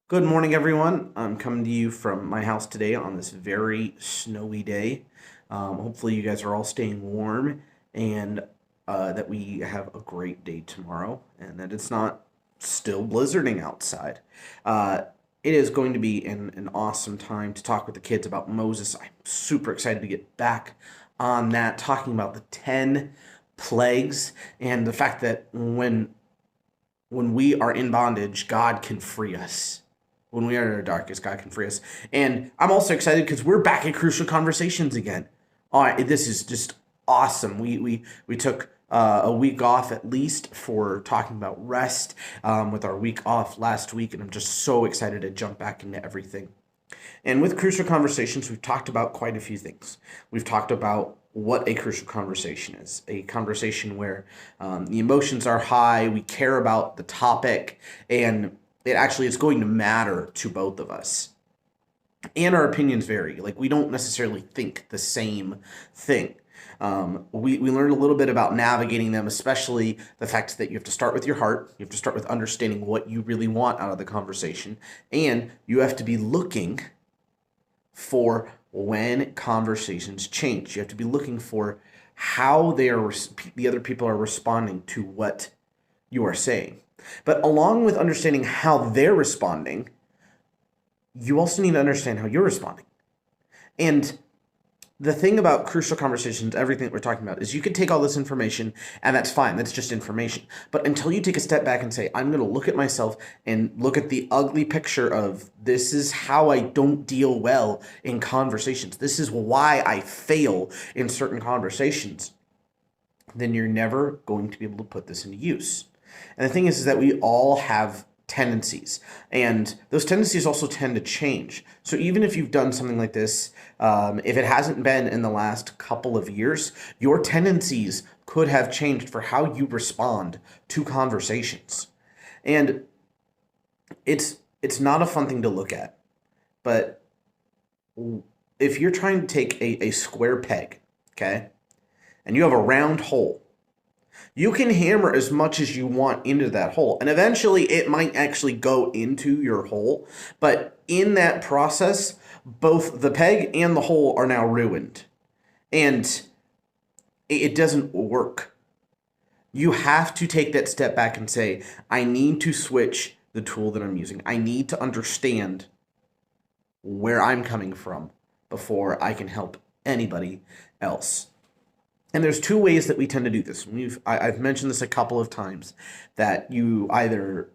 Good morning, everyone. I'm coming to you from my house today on this very snowy day. Hopefully, you guys are all staying warm and that we have a great day tomorrow and that it's not still blizzarding outside. Uh, it is going to be an awesome time to talk with the kids about Moses. I'm super excited to get back on that, talking about the 10 plagues and the fact that when we are in bondage, God can free us. When we are in our darkest, God can free us. And I'm also excited because we're back at Crucial Conversations again. All right, this is just awesome. We took a week off at least for talking about rest with our week off last week, and I'm just so excited to jump back into everything. And with Crucial Conversations, we've talked about quite a few things. We've talked about what a crucial conversation is, a conversation where the emotions are high, we care about the topic, and it actually is going to matter to both of us. And our opinions vary. Like, we don't necessarily think the same thing. We learned a little bit about navigating them, especially the fact that you have to start with your heart. You have to start with understanding what you really want out of the conversation. And you have to be looking for when conversations change. You have to be looking for how the other people are responding to what you are saying. But along with understanding how they're responding, you also need to understand how you're responding. And the thing about crucial conversations, everything that we're talking about, is you can take all this information and that's fine. That's just information. But until you take a step back and say, I'm going to look at myself and look at the ugly picture of this is how I don't deal well in conversations. This is why I fail in certain conversations. Then you're never going to be able to put this into use. And the thing is that we all have tendencies, and those tendencies also tend to change. So even if you've done something like this, if it hasn't been in the last couple of years, your tendencies could have changed for how you respond to conversations. And it's not a fun thing to look at, but if you're trying to take a square peg, okay, and you have a round hole, you can hammer as much as you want into that hole, and eventually it might actually go into your hole, but in that process, both the peg and the hole are now ruined, and it doesn't work. You have to take that step back and say, I need to switch the tool that I'm using. I need to understand where I'm coming from before I can help anybody else. And there's two ways that we tend to do this. I've mentioned this a couple of times, that you either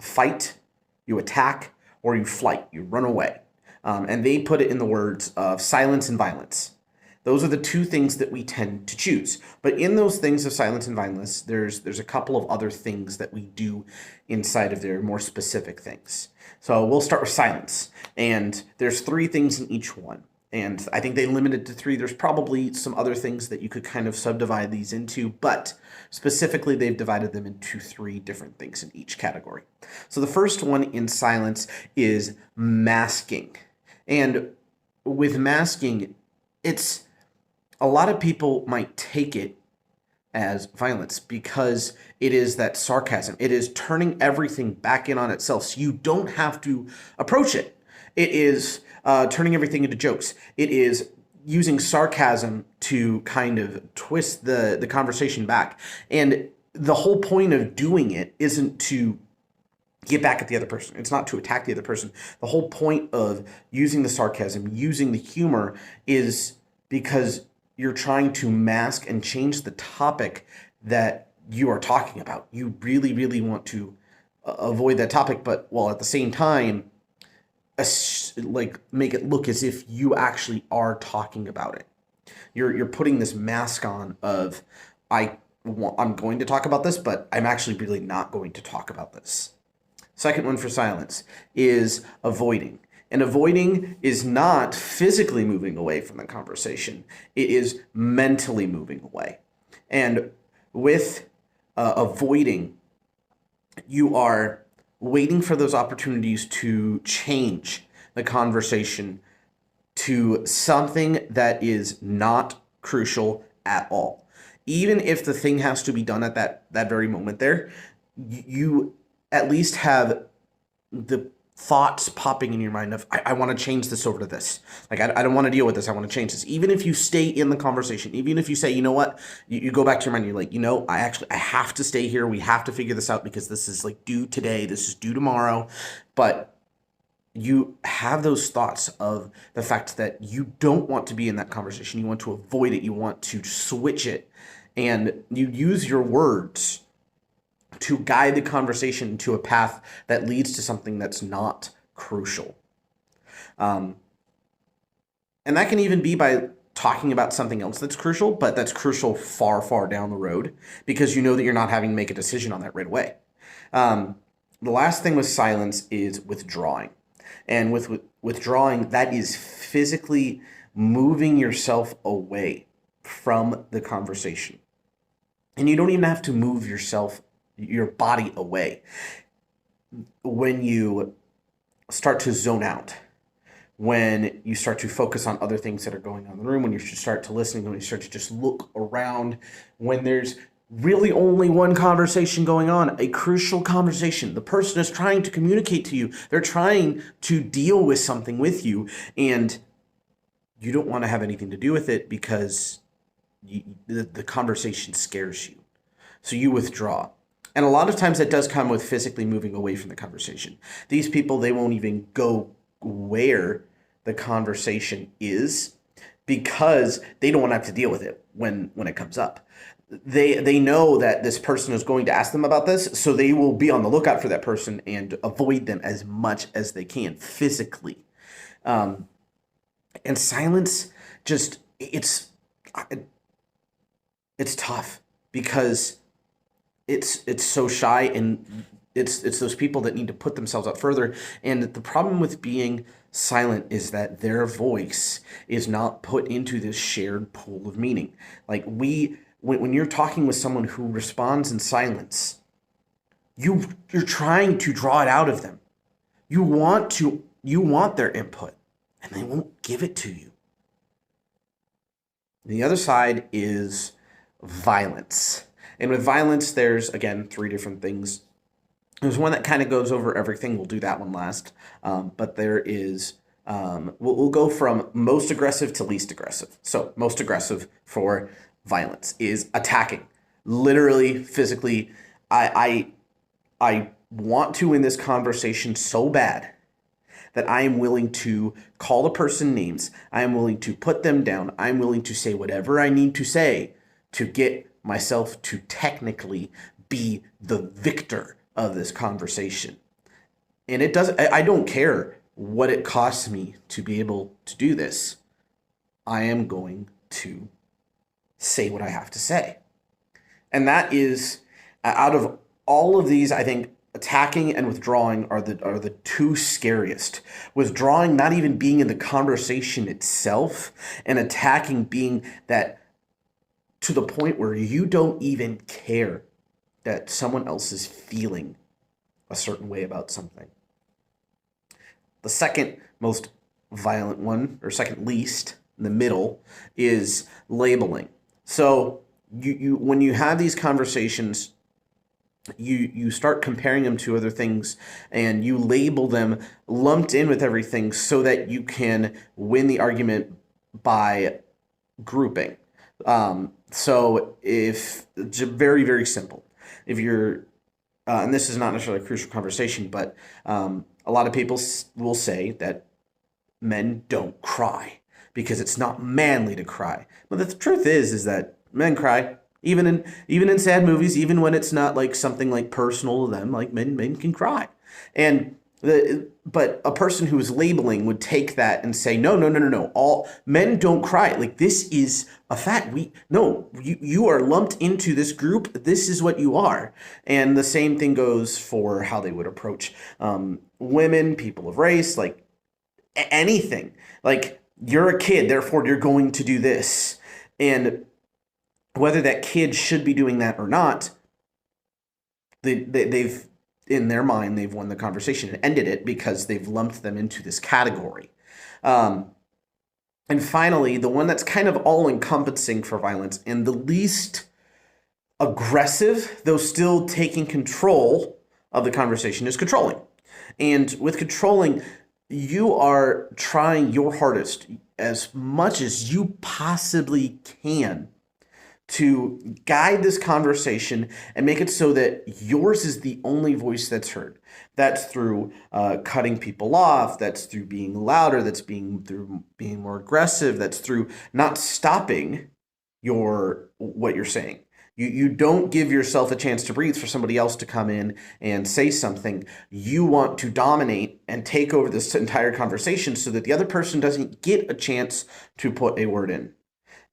fight, you attack, or you flight, you run away. And they put it in the words of silence and violence. Those are the two things that we tend to choose. But in those things of silence and violence, there's a couple of other things that we do inside of their more specific things. So we'll start with silence. And there's three things in each one. And I think they limited to three. There's probably some other things that you could kind of subdivide these into, but specifically they've divided them into three different things in each category. So the first one in silence is masking. And with masking, it's a lot of people might take it as violence because it is that sarcasm. It is turning everything back in on itself, so you don't have to approach it. It is turning everything into jokes. It is using sarcasm to kind of twist the conversation back. And the whole point of doing it isn't to get back at the other person. It's not to attack the other person. The whole point of using the sarcasm, using the humor, is because you're trying to mask and change the topic that you are talking about. You really, really want to avoid that topic, but while at the same time, like, make it look as if you actually are talking about it. You're putting this mask on of I'm going to talk about this, but I'm actually really not going to talk about this. Second one for silence is avoiding. And avoiding is not physically moving away from the conversation. It is mentally moving away. And with avoiding, you are waiting for those opportunities to change the conversation to something that is not crucial at all. Even if the thing has to be done at that very moment there, you at least have the thoughts popping in your mind of, I want to change this over to this. Like, I don't want to deal with this. I want to change this. Even if you stay in the conversation, even if you say, you know what, you go back to your mind, you're like, I have to stay here. We have to figure this out because this is like due today. This is due tomorrow. But you have those thoughts of the fact that you don't want to be in that conversation. You want to avoid it. You want to switch it. And you use your words to guide the conversation to a path that leads to something that's not crucial. And that can even be by talking about something else that's crucial, but that's crucial far, far down the road because you know that you're not having to make a decision on that right away. The last thing with silence is withdrawing. And with withdrawing, that is physically moving yourself away from the conversation. And you don't even have to move your body away. When you start to zone out, when you start to focus on other things that are going on in the room, when you start to listen, when you start to just look around, when there's really only one conversation going on, a crucial conversation. The person is trying to communicate to you. They're trying to deal with something with you, and you don't want to have anything to do with it because the conversation scares you. So you withdraw. And a lot of times that does come with physically moving away from the conversation. These people, they won't even go where the conversation is because they don't want to have to deal with it when it comes up. They know that this person is going to ask them about this, so they will be on the lookout for that person and avoid them as much as they can physically. And silence, just it's tough because it's so shy, and it's those people that need to put themselves up further. And the problem with being silent is that their voice is not put into this shared pool of meaning. Like when you're talking with someone who responds in silence, you're trying to draw it out of them. You want their input, and they won't give it to you. The other side is violence. And with violence, there's, again, 3 different things. There's one that kind of goes over everything. We'll do that one last. But there is, we'll go from most aggressive to least aggressive. So most aggressive for violence is attacking. Literally, physically, I want to in this conversation so bad that I am willing to call the person names. I am willing to put them down. I'm willing to say whatever I need to say to get myself to technically be the victor of this conversation. And I don't care what it costs me to be able to do this. I am going to say what I have to say. And that is, out of all of these, I think attacking and withdrawing are the 2 scariest. Withdrawing not even being in the conversation itself, and attacking being that to the point where you don't even care that someone else is feeling a certain way about something. The second most violent one, or second least, in the middle, is labeling. So you when you have these conversations, you start comparing them to other things, and you label them lumped in with everything so that you can win the argument by grouping. So if it's very, very simple, if you're, and this is not necessarily a crucial conversation, but a lot of people will say that men don't cry because it's not manly to cry. But the truth is that men cry, even in sad movies, even when it's not like something like personal to them, like men can cry. But a person who is labeling would take that and say, no, all men don't cry. Like, this is a fact. You are lumped into this group. This is what you are. And the same thing goes for how they would approach women, people of race, like anything. Like, you're a kid, therefore you're going to do this. And whether that kid should be doing that or not, they've in their mind, they've won the conversation and ended it because they've lumped them into this category. And finally, the one that's kind of all-encompassing for violence and the least aggressive, though still taking control of the conversation, is controlling. And with controlling, you are trying your hardest as much as you possibly can to guide this conversation and make it so that yours is the only voice that's heard. That's through cutting people off. That's through being louder. That's through being more aggressive. That's through not stopping what you're saying. You don't give yourself a chance to breathe for somebody else to come in and say something. You want to dominate and take over this entire conversation so that the other person doesn't get a chance to put a word in.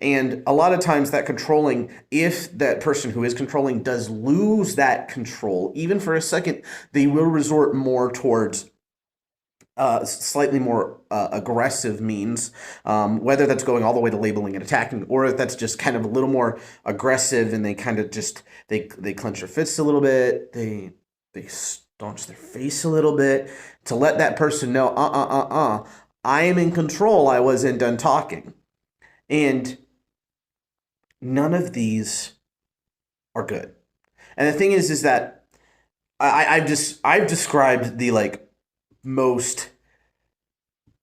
And a lot of times that controlling, if that person who is controlling does lose that control, even for a second, they will resort more towards slightly more aggressive means, whether that's going all the way to labeling and attacking, or if that's just kind of a little more aggressive and they kind of just, they clench their fists a little bit, they staunch their face a little bit to let that person know, I am in control, I wasn't done talking. And none of these are good. And the thing is that I've described the most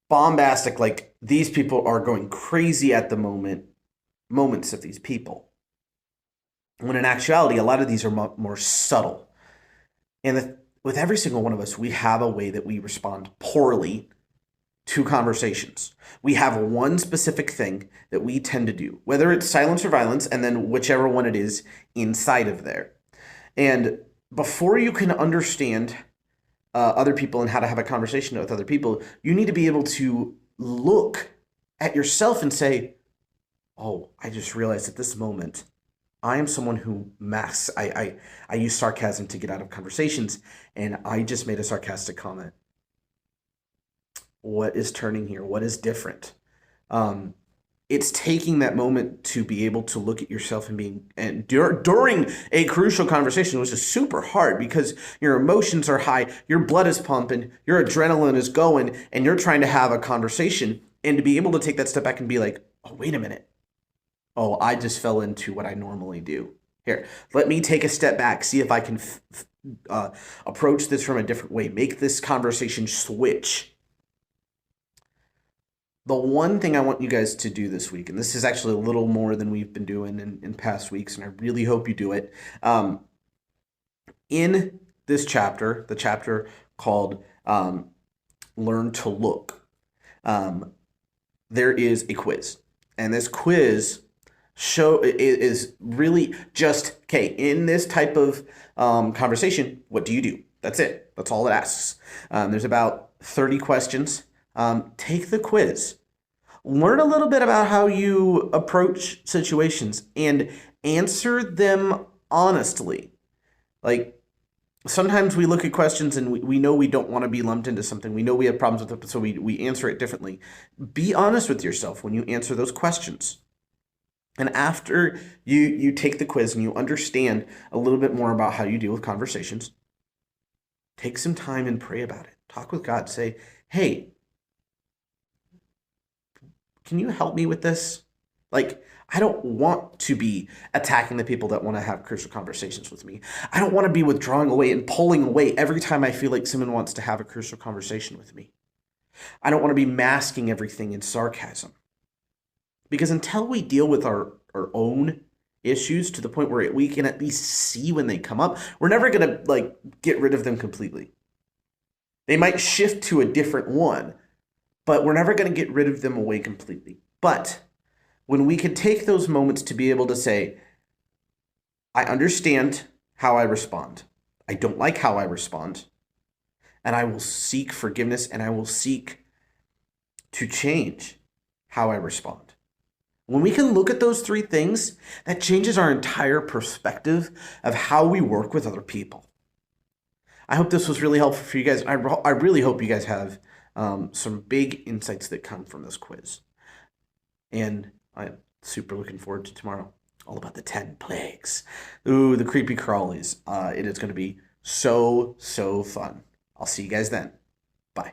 bombastic, these people are going crazy at the moments of these people. When in actuality, a lot of these are more subtle. And with every single one of us, we have a way that we respond poorly to conversations. We have one specific thing that we tend to do, whether it's silence or violence, and then whichever one it is inside of there. And before you can understand other people and how to have a conversation with other people, you need to be able to look at yourself and say, oh, I just realized at this moment, I am someone who masks. I use sarcasm to get out of conversations, and I just made a sarcastic comment. What is turning here? What is different? It's taking that moment to be able to look at yourself and during a crucial conversation, which is super hard because your emotions are high, your blood is pumping, your adrenaline is going, and you're trying to have a conversation, and to be able to take that step back and be like, oh, wait a minute. Oh, I just fell into what I normally do. Here, let me take a step back, see if I can approach this from a different way, make this conversation switch. The one thing I want you guys to do this week, and this is actually a little more than we've been doing in past weeks, and I really hope you do it. In this chapter, the chapter called Learn to Look, there is a quiz. And this quiz is really just, okay, in this type of conversation, what do you do? That's it. That's all it asks. There's about 30 questions. Take the quiz. Learn a little bit about how you approach situations and answer them honestly. Sometimes we look at questions and we know we don't want to be lumped into something. We know we have problems with it, so we answer it differently. Be honest with yourself when you answer those questions. And after you take the quiz and you understand a little bit more about how you deal with conversations, take some time and pray about it. Talk with God. Say, hey, can you help me with this? I don't want to be attacking the people that want to have crucial conversations with me. I don't want to be withdrawing away and pulling away every time I feel like someone wants to have a crucial conversation with me. I don't want to be masking everything in sarcasm. Because until we deal with our own issues to the point where we can at least see when they come up, we're never going to get rid of them completely. They might shift to a different one, but we're never going to get rid of them away completely. But when we can take those moments to be able to say, I understand how I respond. I don't like how I respond. And I will seek forgiveness and I will seek to change how I respond. When we can look at those three things, that changes our entire perspective of how we work with other people. I hope this was really helpful for you guys. I really hope you guys have some big insights that come from this quiz. And I'm super looking forward to tomorrow. All about the 10 plagues. Ooh, the creepy crawlies. It is going to be so fun. I'll see you guys then. Bye.